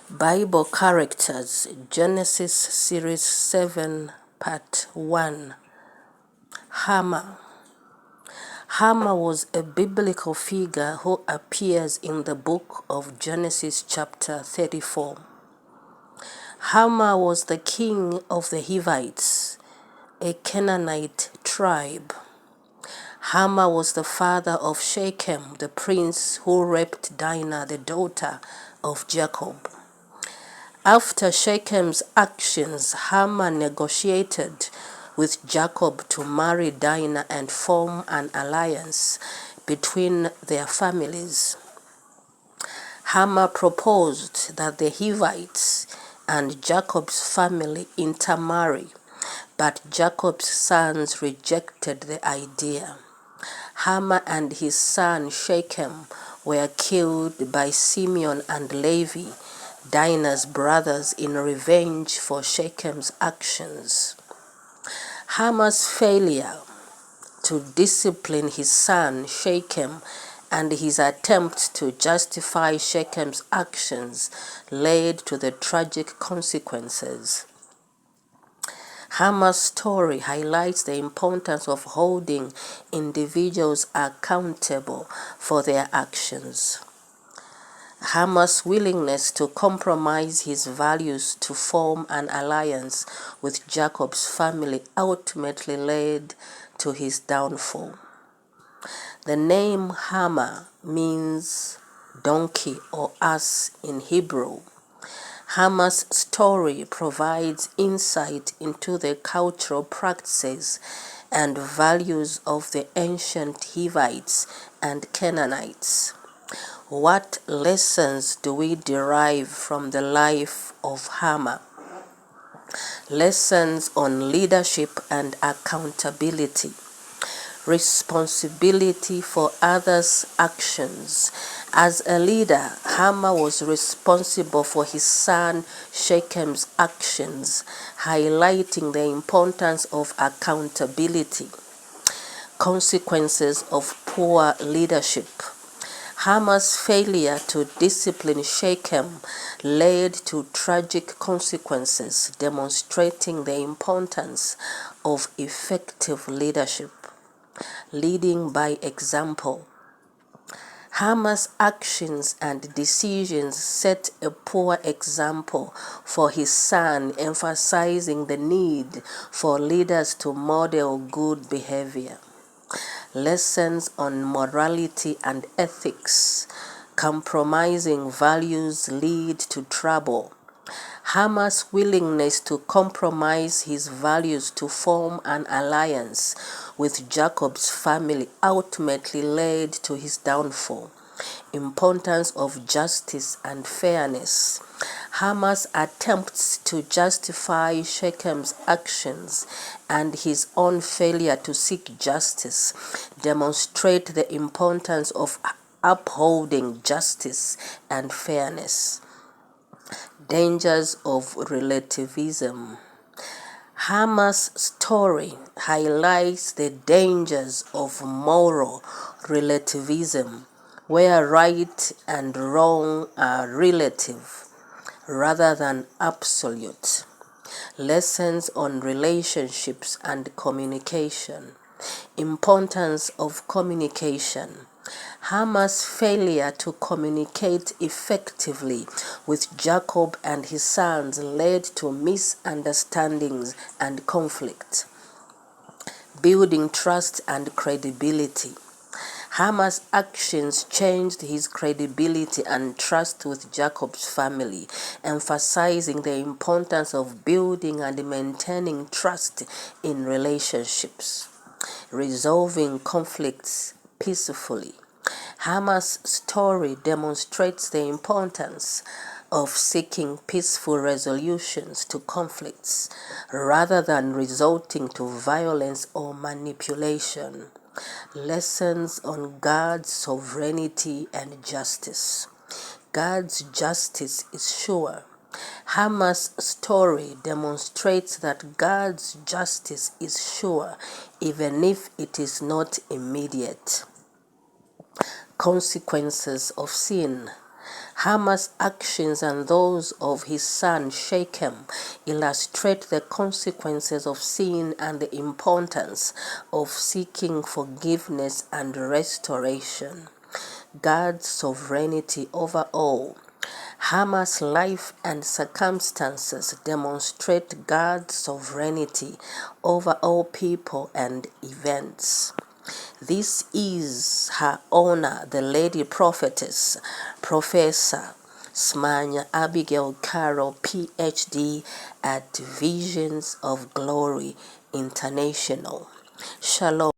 Bible Characters, Genesis Series 7, Part 1. Hamor. Hamor was a biblical figure who appears in the book of Genesis chapter 34. Hamor was the king of the Hivites, a Canaanite tribe. Hamor was the father of Shechem, the prince who raped Dinah, the daughter of Jacob. After Shechem's actions, Hamor negotiated with Jacob to marry Dinah and form an alliance between their families. Hamor proposed that the Hivites and Jacob's family intermarry, but Jacob's sons rejected the idea. Hamor and his son Shechem were killed by Simeon and Levi, Dinah's brothers, in revenge for Shechem's actions. Hamor's failure to discipline his son Shechem and his attempt to justify Shechem's actions led to the tragic consequences. Hamor's story highlights the importance of holding individuals accountable for their actions. Hamor's willingness to compromise his values to form an alliance with Jacob's family ultimately led to his downfall. The name Hamor means donkey or ass in Hebrew. Hamor's story provides insight into the cultural practices and values of the ancient Hivites and Canaanites. What lessons do we derive from the life of Hamor? Lessons on leadership and accountability. Responsibility for others' actions. As a leader, Hamor was responsible for his son Shechem's actions, highlighting the importance of accountability. Consequences of poor leadership. Hamor's failure to discipline Shechem led to tragic consequences, demonstrating the importance of effective leadership. Leading by example. Hamor's actions and decisions set a poor example for his son, emphasizing the need for leaders to model good behavior. Lessons on morality and ethics. Compromising values lead to trouble. Hamor's willingness to compromise his values to form an alliance with Jacob's family ultimately led to his downfall. Importance of justice and fairness. Hamor's attempts to justify Shechem's actions and his own failure to seek justice demonstrate the importance of upholding justice and fairness. Dangers of relativism. Hamor's story highlights the dangers of moral relativism, where right and wrong are relative rather than absolute. Lessons on relationships and communication. Importance of communication. Hamor's failure to communicate effectively with Jacob and his sons led to misunderstandings and conflict. Building trust and credibility. Hamor's actions changed his credibility and trust with Jacob's family, emphasizing the importance of building and maintaining trust in relationships. Resolving conflicts peacefully. Hamor's story demonstrates the importance of seeking peaceful resolutions to conflicts rather than resorting to violence or manipulation. Lessons on God's sovereignty and justice. God's justice is sure. Hamor's story demonstrates that God's justice is sure, even if it is not immediate. Consequences of sin. Hamar's actions and those of his son Shechem illustrate the consequences of sin and the importance of seeking forgiveness and restoration. God's sovereignty over all. Hamar's life and circumstances demonstrate God's sovereignty over all people and events. This is Her Honor, the Lady Prophetess, Professor Smanya Abigail Carroll, PhD at Visions of Glory International. Shalom.